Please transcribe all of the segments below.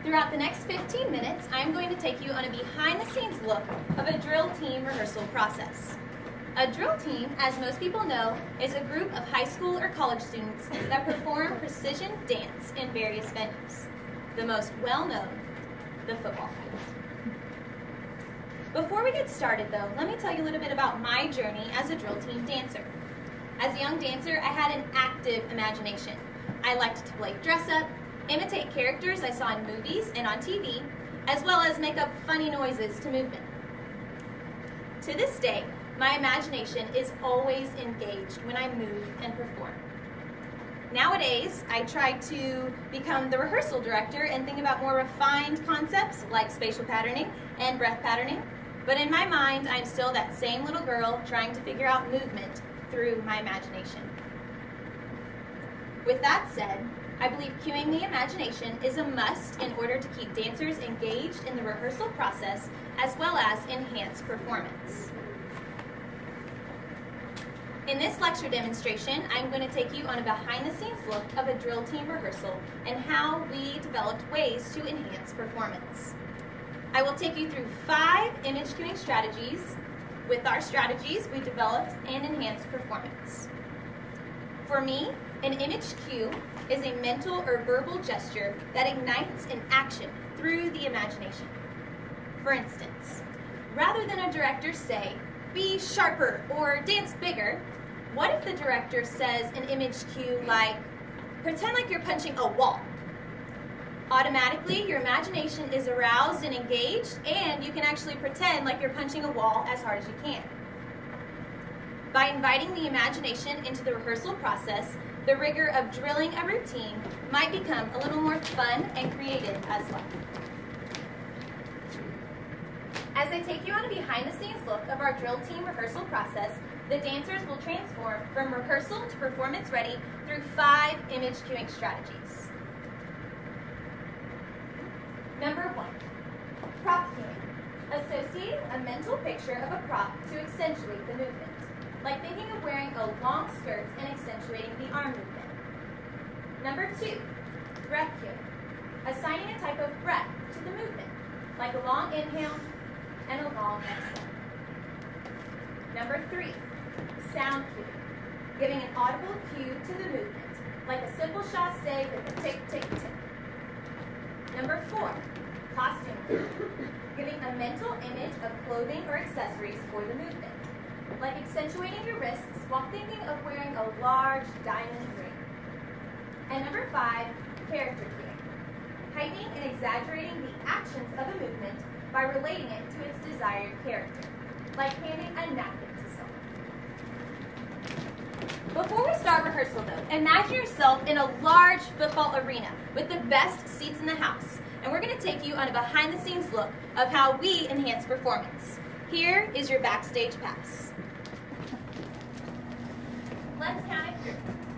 Throughout the next 15 minutes, I'm going to take you on a behind-the-scenes look of a drill team rehearsal process. A drill team, as most people know, is a group of high school or college students that perform precision dance in various venues. The most well-known, the football field. Before we get started though, let me tell you a little bit about my journey as a drill team dancer. As a young dancer, I had an active imagination. I liked to play dress-up, imitate characters I saw in movies and on TV, as well as make up funny noises to movement. To this day, my imagination is always engaged when I move and perform. Nowadays, I try to become the rehearsal director and think about more refined concepts like spatial patterning and breath patterning, but in my mind, I'm still that same little girl trying to figure out movement through my imagination. With that said, I believe cueing the imagination is a must in order to keep dancers engaged in the rehearsal process as well as enhance performance. In this lecture demonstration, I'm going to take you on a behind-the-scenes look of a drill team rehearsal and how we developed ways to enhance performance. I will take you through 5 image cueing strategies. With our strategies, we developed and enhanced performance. For me, an image cue is a mental or verbal gesture that ignites an action through the imagination. For instance, rather than a director say, "Be sharper" or "dance bigger," what if the director says an image cue like, "Pretend like you're punching a wall"? Automatically, your imagination is aroused and engaged, and you can actually pretend like you're punching a wall as hard as you can. By inviting the imagination into the rehearsal process, the rigor of drilling a routine might become a little more fun and creative as well. As I take you on a behind-the-scenes look of our drill team rehearsal process, the dancers will transform from rehearsal to performance ready through 5 image cueing strategies. Number 1, prop cueing. Associate a mental picture of a prop to accentuate the movement, like thinking of wearing a long skirt and accentuating the arm movement. Number 2, breath cueing. Assigning a type of breath to the movement, like a long inhale and a long exhale. Number 3, sound cueing. Giving an audible cue to the movement, like a simple chassé with a tick, tick, tick. Number 4, costume cueing. Giving a mental image of clothing or accessories for the movement, like accentuating your wrists while thinking of wearing a large diamond ring. And number 5, character cueing. Heightening and exaggerating the actions of a movement by relating it to its desired character, like handing a napkin to someone. Before we start rehearsal though, imagine yourself in a large football arena with the best seats in the house, and we're going to take you on a behind-the-scenes look of how we enhance performance. Here is your backstage pass. Let's count it through.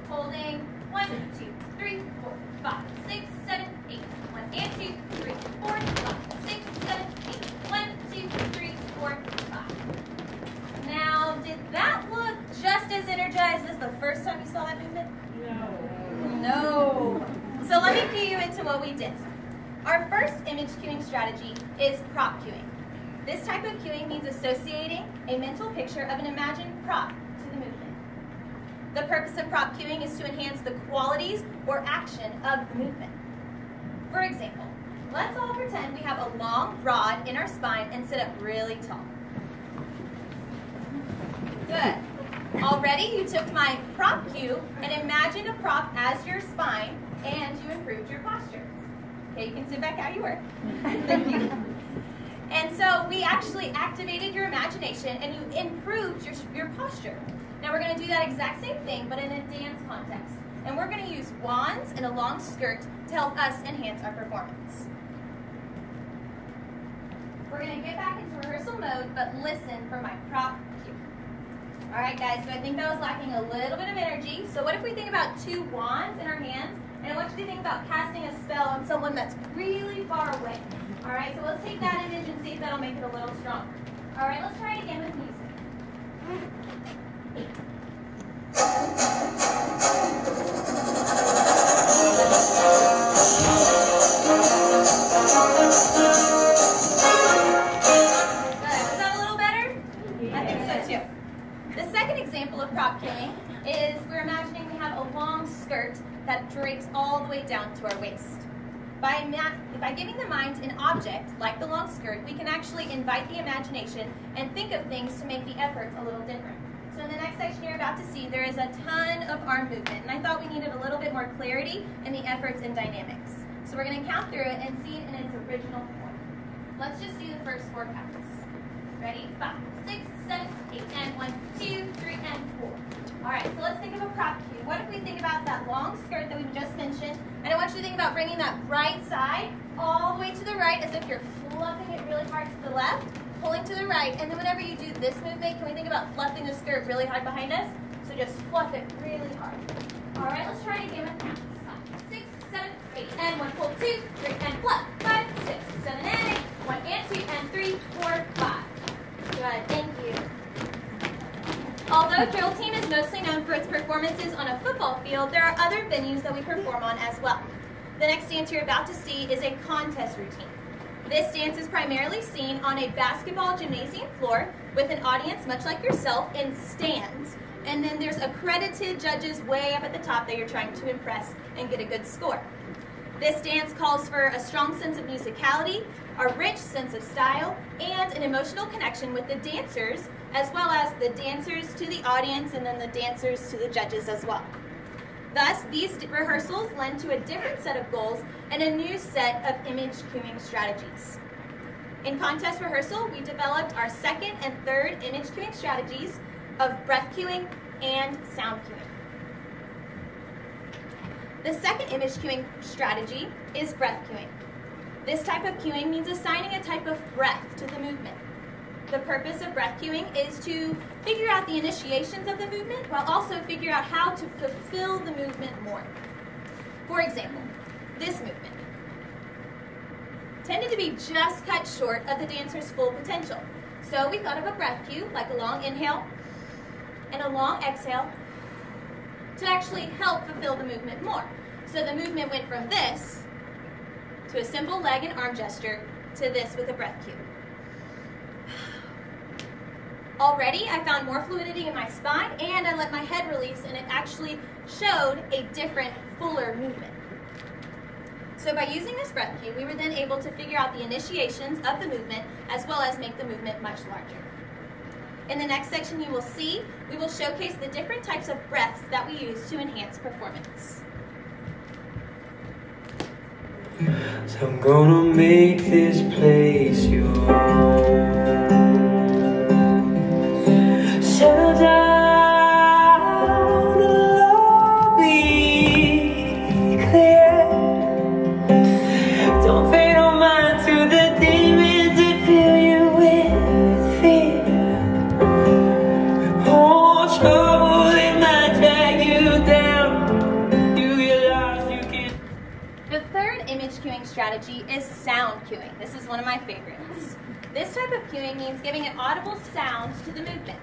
Holding 1, 2, 3, 4, 5, 6, 7, 8. 1 and 2, 3, 4, 5, 6, 7, 8. 1, 2, 3, 4, 5. Now, did that look just as energetic energized as the first time you saw that movement? No. No. So let me cue you into what we did. Our first image cueing strategy is prop cueing. This type of cueing means associating a mental picture of an imagined prop to the movement. The purpose of prop cueing is to enhance the qualities or action of the movement. For example, let's all pretend we have a long rod in our spine and sit up really tall. Good. Already you took my prop cue and imagined a prop as your spine and you improved your posture. Okay, you can sit back how you were. Thank you. And so we actually activated your imagination and you improved your posture. Now we're going to do that exact same thing but in a dance context. And we're going to use wands and a long skirt to help us enhance our performance. We're going to get back into rehearsal mode but listen for my prop cue. Alright guys, so I think that was lacking a little bit of energy. So what if we think about two wands in our hands? And I want you to think about casting a spell on someone that's really far away. Alright, so let's take that image and see if that'll make it a little stronger. Alright, let's try it again with music. Good. Was that a little better? Yeah. I think so too. The second example of prop cueing is we're imagining we have a long skirt that drapes all the way down to our waist. By giving the mind an object, like the long skirt, we can actually invite the imagination and think of things to make the efforts a little different. So in the next section you're about to see, there is a ton of arm movement, and I thought we needed a little bit more clarity in the efforts and dynamics. So we're going to count through it and see it in its original form. Let's just do the first 4 counts. Ready? 5, 6, 7, 8, and 1, 2, 3, and 4. Alright, so let's think of a prop cue. What if we think about that long skirt that we just mentioned, and I want you to think about bringing that right side all the way to the right as if you're fluffing it really hard to the left, pulling to the right, and then whenever you do this movement, can we think about fluffing the skirt really hard behind us? So just fluff it really hard. Alright, let's try it again with counts. 5, 6, 7, 8, and 1, pull, 2, 3, and fluff. 5, 6, 7, and 8, 1, and 2, and 3, 4, 5. Good, thank you. Although drill team is mostly known for its performances on a football field, there are other venues that we perform on as well. The next dance you're about to see is a contest routine. This dance is primarily seen on a basketball gymnasium floor with an audience much like yourself in stands, and then there's accredited judges way up at the top that you're trying to impress and get a good score. This dance calls for a strong sense of musicality, a rich sense of style, and an emotional connection with the dancers, as well as the dancers to the audience and then the dancers to the judges as well. Thus, these rehearsals lend to a different set of goals and a new set of image cueing strategies. In contest rehearsal, we developed our second and third image cueing strategies of breath cueing and sound cueing. The second image cueing strategy is breath cueing. This type of cueing means assigning a type of breath to the movement. The purpose of breath cueing is to figure out the initiations of the movement while also figure out how to fulfill the movement more. For example, this movement tended to be just cut short of the dancer's full potential. So we thought of a breath cue, like a long inhale and a long exhale, to actually help fulfill the movement more. So the movement went from this to a simple leg and arm gesture to this with a breath cue. Already, I found more fluidity in my spine and I let my head release, and it actually showed a different, fuller movement. So by using this breath cue, we were then able to figure out the initiations of the movement as well as make the movement much larger. In the next section you will see, we will showcase the different types of breaths that we use to enhance performance. So I'm gonna make this place yours. Settle down and love be clear. Don't pay no mind to the demons that fill you with fear. Oh, trouble, it might drag you down. You get lost, you can. The third image cueing strategy is sound cueing. This is one of my favorites. This type of cueing means giving an audible sound to the movement.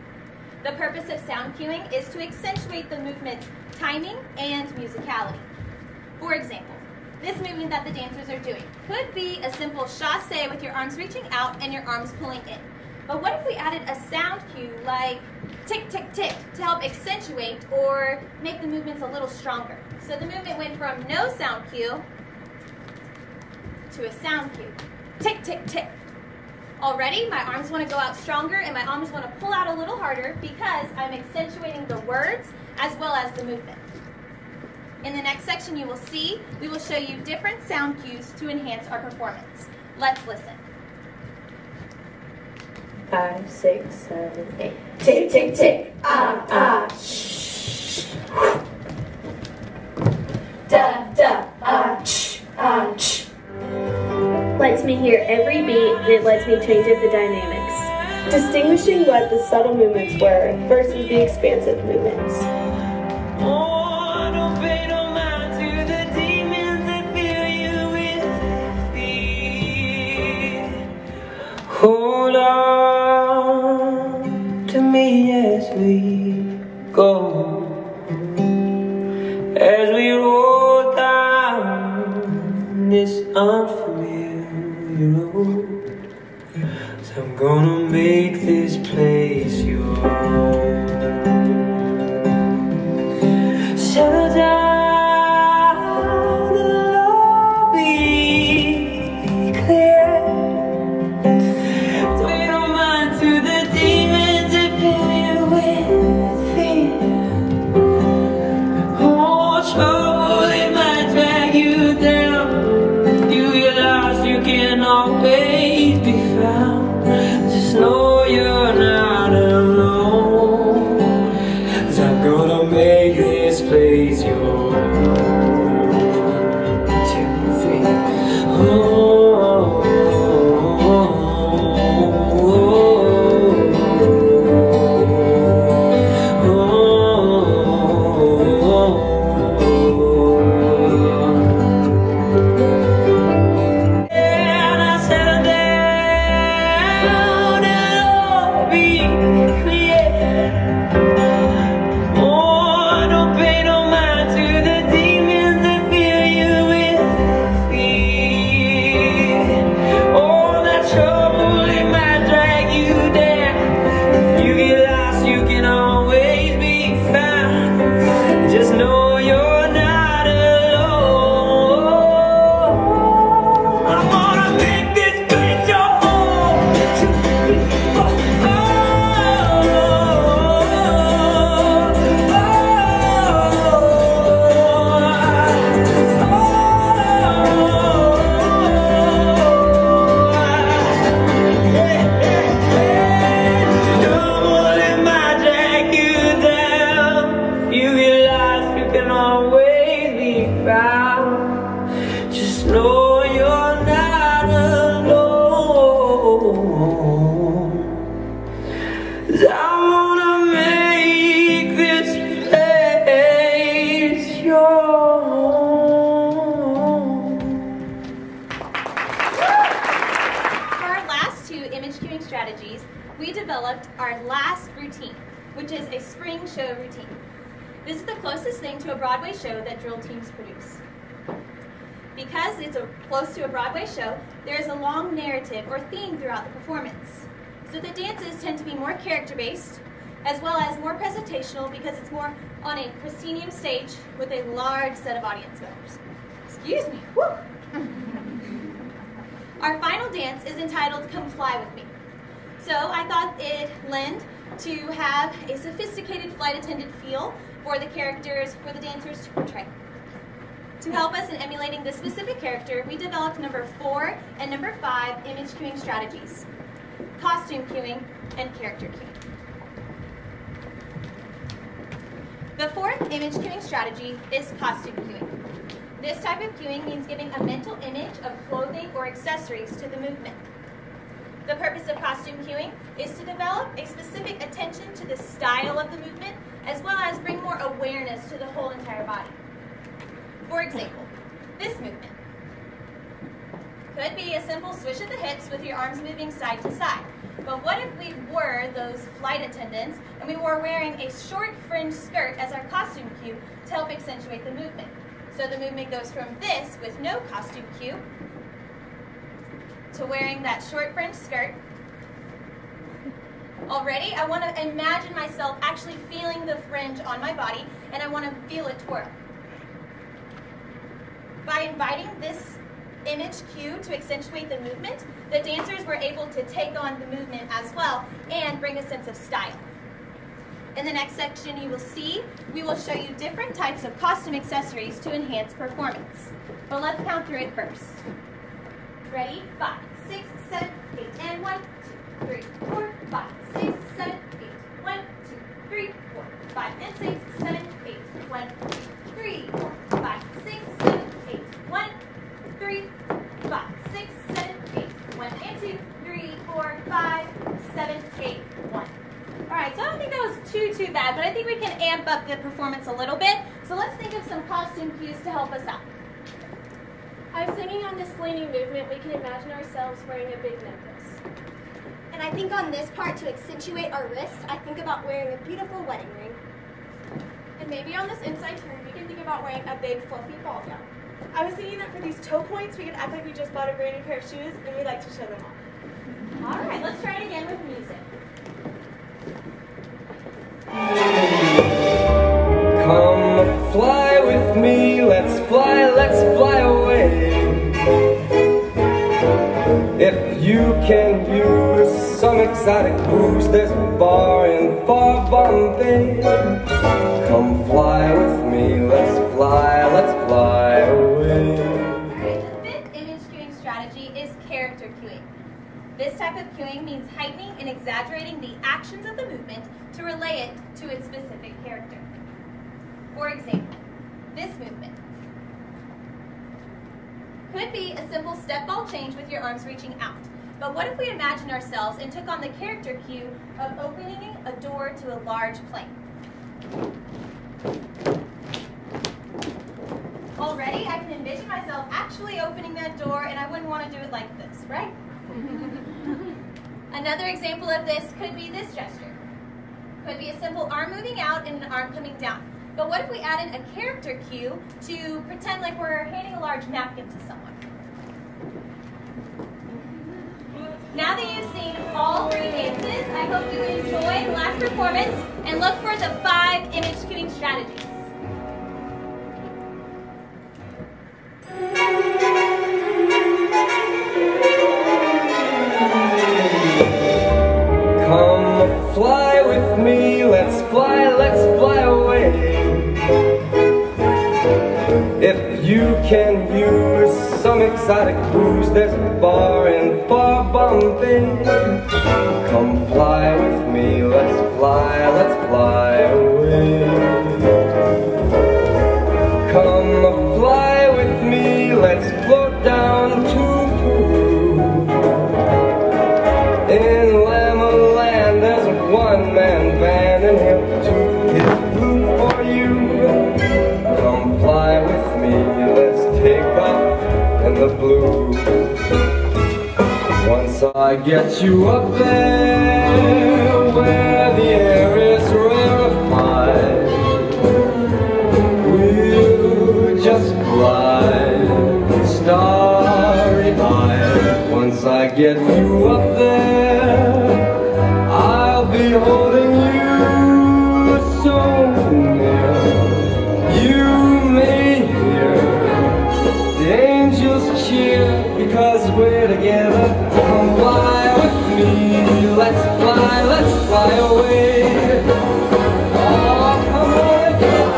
The purpose of sound cueing is to accentuate the movement's timing and musicality. For example, this movement that the dancers are doing could be a simple chassé with your arms reaching out and your arms pulling in. But what if we added a sound cue like tick, tick, tick to help accentuate or make the movements a little stronger? So the movement went from no sound cue to a sound cue. Tick, tick, tick. Already, my arms want to go out stronger and my arms want to pull out a little harder because I'm accentuating the words as well as the movement. In the next section you will see, we will show you different sound cues to enhance our performance. Let's listen. 5, 6, 7, 8. Tick, tick, tick. Ah, ah. Shh. Da, da, ah, ch, ah, ch. Lets me hear every beat, and it lets me change up the dynamics. Distinguishing what the subtle movements were versus the expansive movements. Hold on to me as we go, as we roll down this unfamiliar road. So I'm gonna make this place your home. Settle down and I'll be clear. Always be found. Just know you're not alone, 'cause I'm gonna make this place yours. 2, 3. Just know you're not alone, 'cause I wanna make this place your home. For our last 2 image cueing strategies, we developed our last routine, which is a spring show routine. This is the closest thing to a Broadway show that drill teams produce. Because it's close to a Broadway show, there is a long narrative or theme throughout the performance. So the dances tend to be more character-based, as well as more presentational because it's more on a proscenium stage with a large set of audience members. Excuse me. Woo. Our final dance is entitled Come Fly With Me. So I thought it lend to have a sophisticated flight attendant feel for the characters, for the dancers to portray. To help us in emulating this specific character, we developed number 4 and number 5 image cueing strategies: costume cueing and character cueing. The 4th image cueing strategy is costume cueing. This type of cueing means giving a mental image of clothing or accessories to the movement. The purpose of costume cueing is to develop a specific attention to the style of the movement, as well as bring more awareness to the whole entire body. For example, this movement could be a simple swish of the hips with your arms moving side to side. But what if we were those flight attendants and we were wearing a short fringe skirt as our costume cue to help accentuate the movement? So the movement goes from this with no costume cue to wearing that short fringe skirt. Already, I want to imagine myself actually feeling the fringe on my body, and I want to feel it twirl. By inviting this image cue to accentuate the movement, the dancers were able to take on the movement as well and bring a sense of style. In the next section you will see, we will show you different types of costume accessories to enhance performance. But let's count through it first. Ready? 5, 6, 7, 8, and 1, 2, 3, 4, 5, 6, 7, 8, 1, 2, 3, 4, 5, and 6, 7, 8, 1, 2, 3, 4, 5, 6, 7, 8, 1, 3, 5, 6, 7, 8, 1, and 2, 3, 4, 5, 7, 8, 1. Alright, so I don't think that was too bad, but I think we can amp up the performance a little bit. So let's think of some costume cues to help us out. I was thinking on this leaning movement, we can imagine ourselves wearing a big necklace. And I think on this part, to accentuate our wrist, I think about wearing a beautiful wedding ring. And maybe on this inside turn, we can think about wearing a big fluffy ball gown. I was thinking that for these toe points, we could act like we just bought a brand new pair of shoes and we like to show them off. Alright, let's try it again with music. Come fly with me, let's fly away. If you can use some exotic booze, there's a bar in far Bombay. Come fly with me, let's fly away. Alright, the fifth image cueing strategy is character cueing. This type of cueing means heightening and exaggerating the actions of the movement to relay it to its specific character. For example, this movement could be a simple step ball change with your arms reaching out. But what if we imagined ourselves and took on the character cue of opening a door to a large plane? Already, I can envision myself actually opening that door, and I wouldn't want to do it like this, right? Another example of this could be this gesture. Could be a simple arm moving out and an arm coming down. But what if we added a character cue to pretend like we're handing a large napkin to someone? Now that you've seen all 3 dances, I hope you enjoy the last performance and look for the 5 image cueing strategies. Come fly with me, let's fly away. If you can use some exotic booze, there's a bar in far Bombay. Come fly with me, let's fly away. Come fly with me, let's float down to Peru. In Lama Land, there's a one-man band, and he'll toot his flute for you. Come fly with me, let's take off in the blue. Once I get you up there, where the air is rarefied, we'll just glide starry-eyed. Once I get you up there, I'll be holding you so near. You may hear the angels cheer because we're together. Come fly with me, let's fly away. Oh, come on again.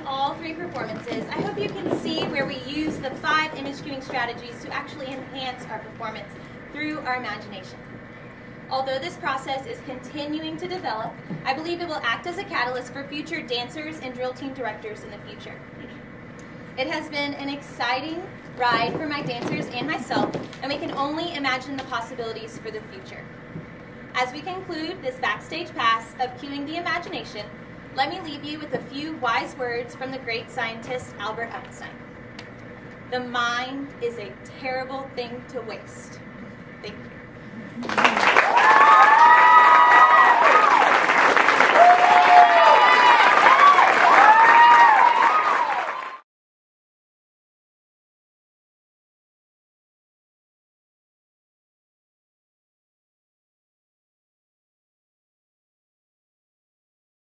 all 3 performances, I hope you can see where we use the 5 image cueing strategies to actually enhance our performance through our imagination. Although this process is continuing to develop, I believe it will act as a catalyst for future dancers and drill team directors in the future. It has been an exciting ride for my dancers and myself, and we can only imagine the possibilities for the future. As we conclude this backstage pass of cueing the imagination, let me leave you with a few wise words from the great scientist Albert Einstein. The mind is a terrible thing to waste. Thank you.